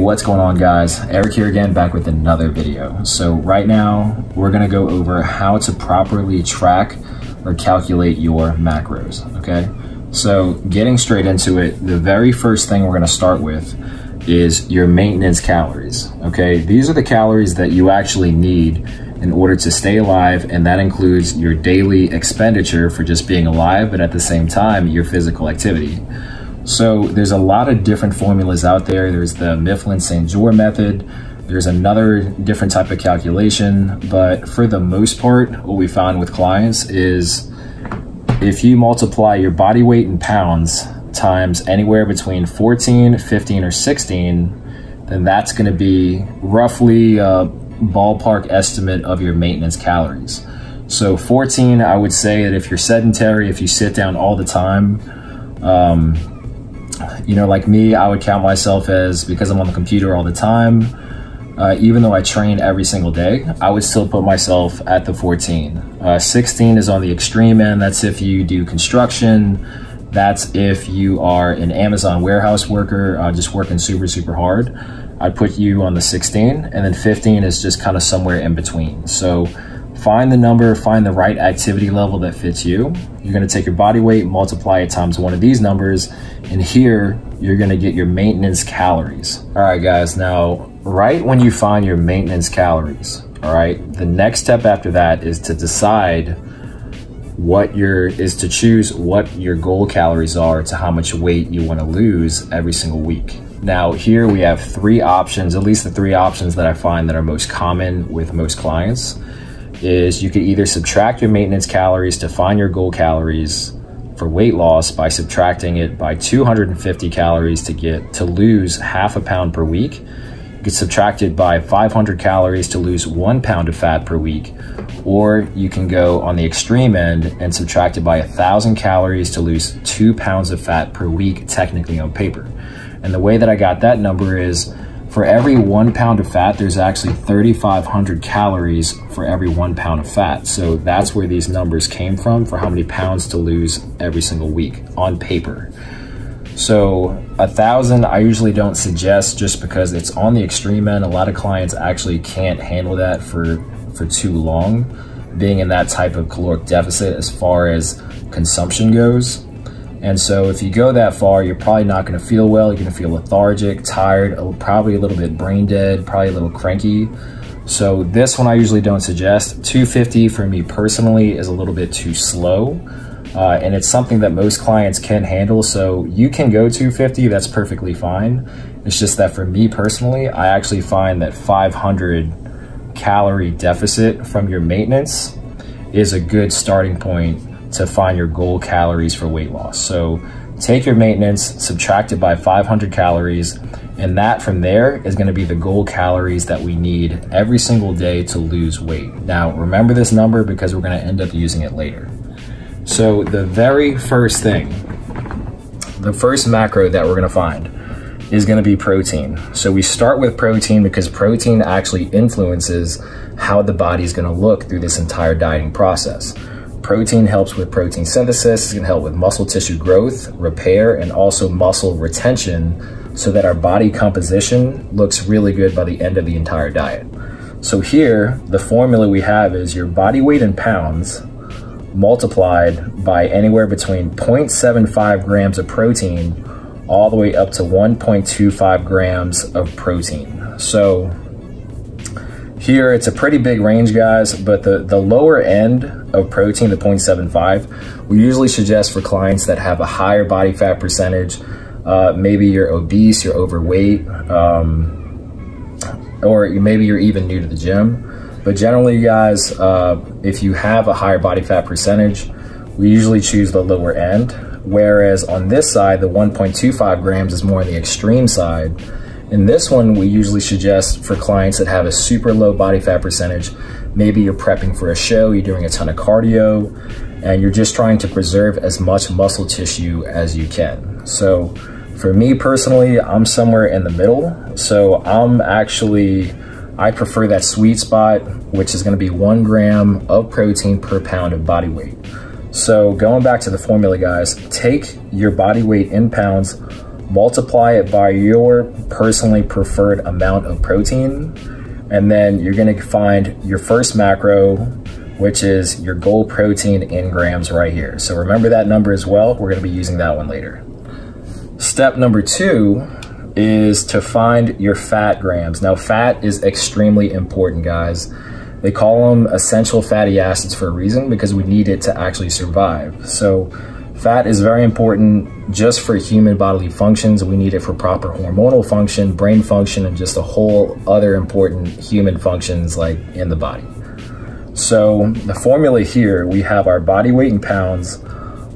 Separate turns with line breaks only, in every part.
what's going on, guys? Eric here again, back with another video. So right now we're gonna go over how to properly track or calculate your macros, okay? So getting straight into it, the very first thing we're gonna start with is your maintenance calories, okay? These are the calories that you actually need in order to stay alive, and that includes your daily expenditure for just being alive, but at the same time, your physical activity. So there's a lot of different formulas out there. There's the Mifflin-St. Jeor method. There's another different type of calculation, but for the most part, what we found with clients is if you multiply your body weight in pounds times anywhere between 14, 15, or 16, then that's gonna be roughly a ballpark estimate of your maintenance calories. So 14, I would say that if you're sedentary, if you sit down all the time, you know, like me, I would count myself as, because I'm on the computer all the time, even though I train every single day, I would still put myself at the 14. 16 is on the extreme end. That's if you do construction. That's if you are an Amazon warehouse worker, just working super hard. I'd put you on the 16, and then 15 is just kind of somewhere in between. So find the number, find the right activity level that fits you. You're gonna take your body weight, multiply it times one of these numbers, and here you're gonna get your maintenance calories. All right, guys, now, right when you find your maintenance calories, all right, the next step after that is to decide to choose what your goal calories are to how much weight you wanna lose every single week. Now, here we have three options, at least the three options that I find that are most common with most clients. Is you could either subtract your maintenance calories to find your goal calories for weight loss by subtracting it by 250 calories to lose half a pound per week. You could subtract it by 500 calories to lose 1 pound of fat per week, or you can go on the extreme end and subtract it by 1,000 calories to lose 2 pounds of fat per week, technically on paper. And the way that I got that number is, for every 1 pound of fat, there's actually 3,500 calories for every 1 pound of fat. So that's where these numbers came from for how many pounds to lose every single week on paper. So 1,000, I usually don't suggest, just because it's on the extreme end. A lot of clients actually can't handle that for too long, being in that type of caloric deficit as far as consumption goes. And so if you go that far, you're probably not gonna feel well. You're gonna feel lethargic, tired, probably a little bit brain dead, probably a little cranky. So this one I usually don't suggest. 250 for me personally is a little bit too slow. And it's something that most clients can handle. So you can go 250, that's perfectly fine. It's just that for me personally, I actually find that 500 calorie deficit from your maintenance is a good starting point to find your goal calories for weight loss. So take your maintenance, subtract it by 500 calories, and that from there is gonna be the goal calories that we need every single day to lose weight. Now, remember this number because we're gonna end up using it later. So the very first thing, the first macro that we're gonna find is gonna be protein. So we start with protein because protein actually influences how the body's gonna look through this entire dieting process. Protein helps with protein synthesis. It's gonna help with muscle tissue growth, repair, and also muscle retention, so that our body composition looks really good by the end of the entire diet. So here, the formula we have is your body weight in pounds multiplied by anywhere between 0.75 grams of protein all the way up to 1.25 grams of protein. So here, it's a pretty big range, guys, but the lower end of protein, the 0.75, we usually suggest for clients that have a higher body fat percentage. Maybe you're obese, you're overweight, or maybe you're even new to the gym. But generally, guys, if you have a higher body fat percentage, we usually choose the lower end. Whereas on this side, the 1.25 grams is more on the extreme side. In this one, we usually suggest for clients that have a super low body fat percentage. Maybe you're prepping for a show, you're doing a ton of cardio, and you're just trying to preserve as much muscle tissue as you can. So for me personally, I'm somewhere in the middle. So I prefer that sweet spot, which is gonna be 1 gram of protein per pound of body weight. So going back to the formula, guys, take your body weight in pounds, multiply it by your personally preferred amount of protein, and then you're gonna find your first macro, which is your goal protein in grams right here. So remember that number as well. We're gonna be using that one later. Step number 2 is to find your fat grams. Now, fat is extremely important, guys. They call them essential fatty acids for a reason, because we need it to actually survive. So fat is very important just for human bodily functions. We need it for proper hormonal function, brain function, and just a whole other important human functions like in the body. So the formula here, we have our body weight in pounds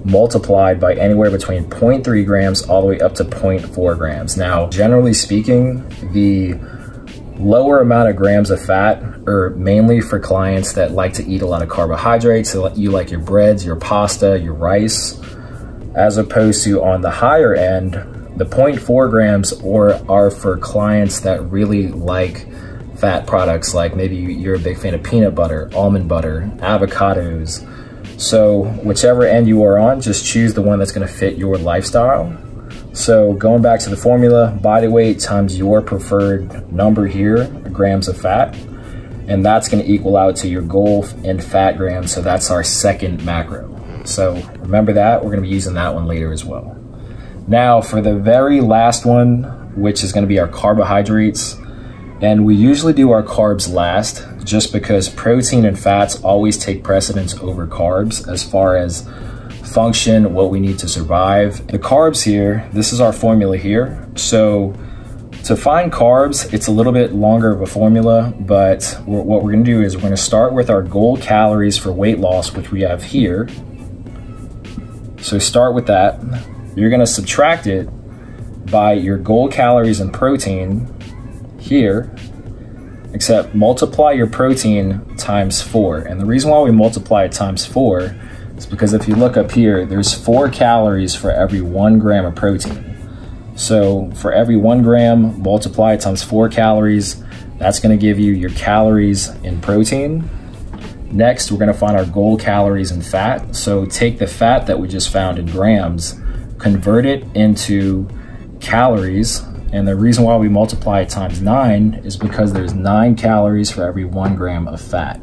multiplied by anywhere between 0.3 grams all the way up to 0.4 grams. Now, generally speaking, the lower amount of grams of fat are mainly for clients that like to eat a lot of carbohydrates. So you like your breads, your pasta, your rice, as opposed to on the higher end, the 0.4 grams are for clients that really like fat products, like maybe you're a big fan of peanut butter, almond butter, avocados. So whichever end you are on, just choose the one that's gonna fit your lifestyle. So going back to the formula, body weight times your preferred number here, grams of fat, and that's gonna equal out to your goal in fat grams. So that's our second macro. So remember that, we're gonna be using that one later as well. Now for the very last one, which is gonna be our carbohydrates, and we usually do our carbs last just because protein and fats always take precedence over carbs as far as function, what we need to survive. The carbs here, this is our formula here. So to find carbs, it's a little bit longer of a formula, but what we're gonna do is we're gonna start with our goal calories for weight loss, which we have here. So start with that. You're gonna subtract it by your goal calories and protein here, except multiply your protein times 4. And the reason why we multiply it times 4 is because if you look up here, there's 4 calories for every 1 gram of protein. So for every 1 gram, multiply it times 4 calories. That's gonna give you your calories in protein. Next, we're gonna find our goal calories in fat. So take the fat that we just found in grams, convert it into calories. And the reason why we multiply it times 9 is because there's 9 calories for every 1 gram of fat.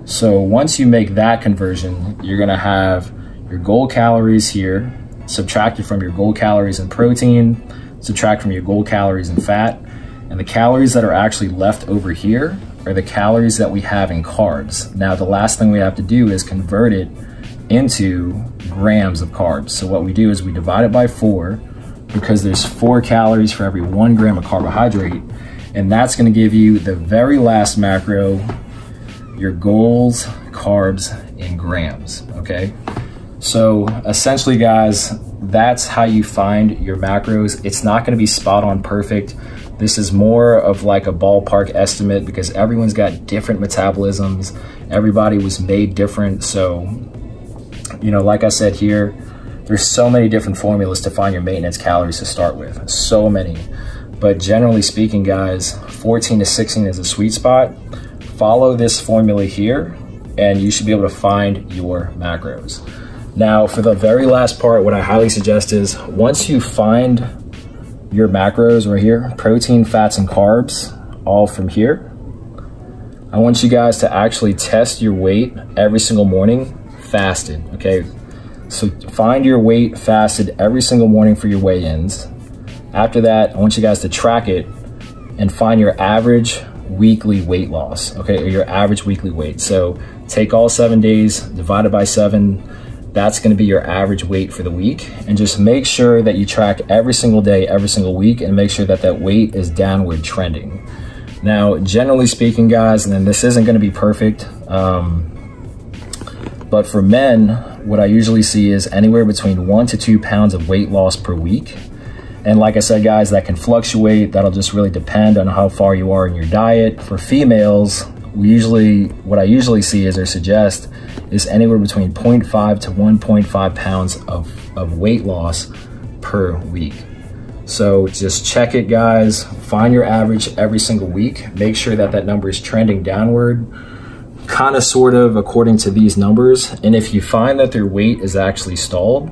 So once you make that conversion, you're gonna have your goal calories here, subtracted from your goal calories in protein, subtract from your goal calories in fat, and the calories that are actually left over here are the calories that we have in carbs. Now, the last thing we have to do is convert it into grams of carbs. So what we do is we divide it by 4, because there's 4 calories for every 1 gram of carbohydrate, and that's gonna give you the very last macro, your goals, carbs in grams, okay? So essentially, guys, that's how you find your macros. It's not gonna be spot on perfect. This is more of like a ballpark estimate because everyone's got different metabolisms. Everybody was made different. So, you know, like I said here, there's so many different formulas to find your maintenance calories to start with, so many. But generally speaking, guys, 14 to 16 is a sweet spot. Follow this formula here and you should be able to find your macros. Now, for the very last part, what I highly suggest is once you find your macros right here, protein, fats, and carbs, all from here, I want you guys to actually test your weight every single morning, fasted, okay? So find your weight fasted every single morning for your weigh-ins. After that, I want you guys to track it and find your average weekly weight loss, okay? Or your average weekly weight. So take all 7 days, divide it by 7. That's gonna be your average weight for the week. And just make sure that you track every single day, every single week, and make sure that that weight is downward trending. Now, generally speaking, guys, and then this isn't gonna be perfect, but for men, what I usually see is anywhere between 1 to 2 pounds of weight loss per week. And like I said, guys, that can fluctuate. That'll just really depend on how far you are in your diet. For females, what I usually see is or suggest is anywhere between 0.5 to 1.5 pounds of weight loss per week. So just check it, guys. Find your average every single week. Make sure that that number is trending downward, kind of sort of according to these numbers. And if you find that their weight is actually stalled,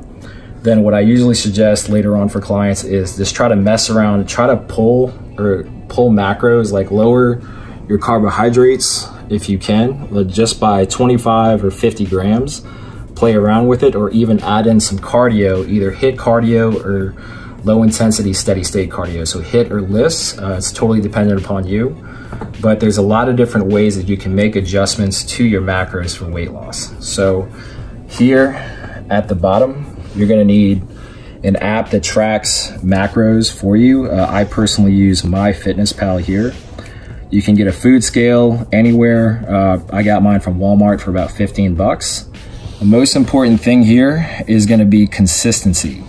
then what I usually suggest later on for clients is just try to mess around, try to pull macros, like lower your carbohydrates if you can, just by 25 or 50 grams, play around with it, or even add in some cardio, either HIIT cardio or low intensity steady state cardio. So HIIT or LISS, it's totally dependent upon you, but there's a lot of different ways that you can make adjustments to your macros for weight loss. So here at the bottom, you're gonna need an app that tracks macros for you. I personally use MyFitnessPal here. You can get a food scale anywhere. I got mine from Walmart for about 15 bucks. The most important thing here is gonna be consistency.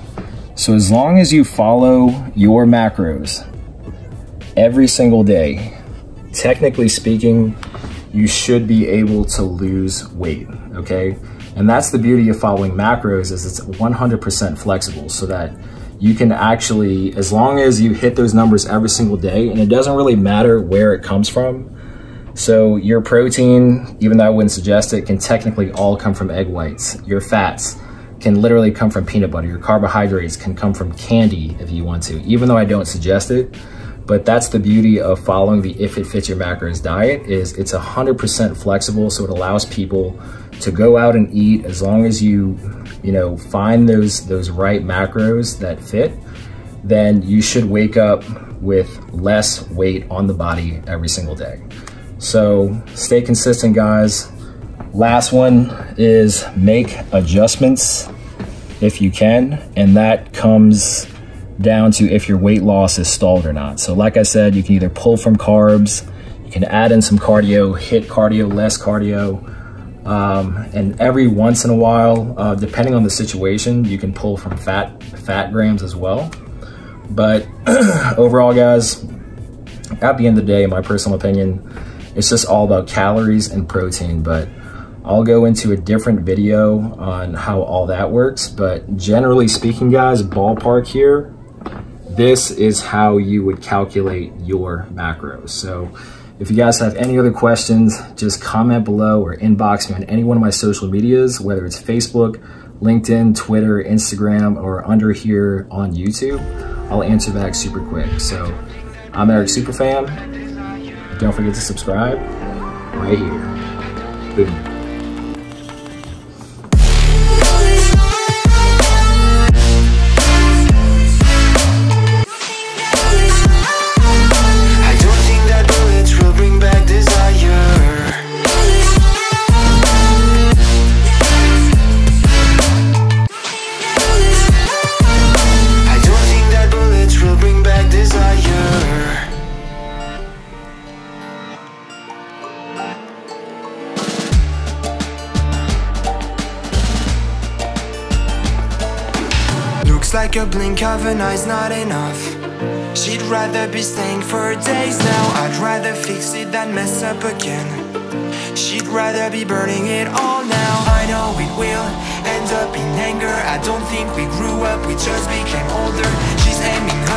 So as long as you follow your macros every single day, technically speaking, you should be able to lose weight, okay? And that's the beauty of following macros, is it's 100% flexible, so that you can actually, as long as you hit those numbers every single day, and it doesn't really matter where it comes from. So your protein, even though I wouldn't suggest it, can technically all come from egg whites. Your fats can literally come from peanut butter. Your carbohydrates can come from candy if you want to, even though I don't suggest it. But that's the beauty of following the If It Fits Your Macros diet, is it's 100% flexible, so it allows people to go out and eat as long as you find those right macros that fit. Then you should wake up with less weight on the body every single day. So stay consistent, guys. Last one is make adjustments if you can, and that comes down to if your weight loss is stalled or not. So like I said, you can either pull from carbs, you can add in some cardio, HIIT cardio, less cardio, and every once in a while, depending on the situation, you can pull from fat grams as well. But overall, guys, at the end of the day, in my personal opinion, it's just all about calories and protein. But I'll go into a different video on how all that works. But generally speaking, guys, ballpark here, this is how you would calculate your macros. So if you guys have any other questions, just comment below or inbox me on any one of my social medias, whether it's Facebook, LinkedIn, Twitter, Instagram, or under here on YouTube. I'll answer back super quick. So I'm Eric Superfam. Don't forget to subscribe right here. Boom.
Like a blink of an eye's not enough. She'd rather be staying for days now. I'd rather fix it than mess up again. She'd rather be burning it all now. I know it will end up in anger. I don't think we grew up, we just became older. She's aiming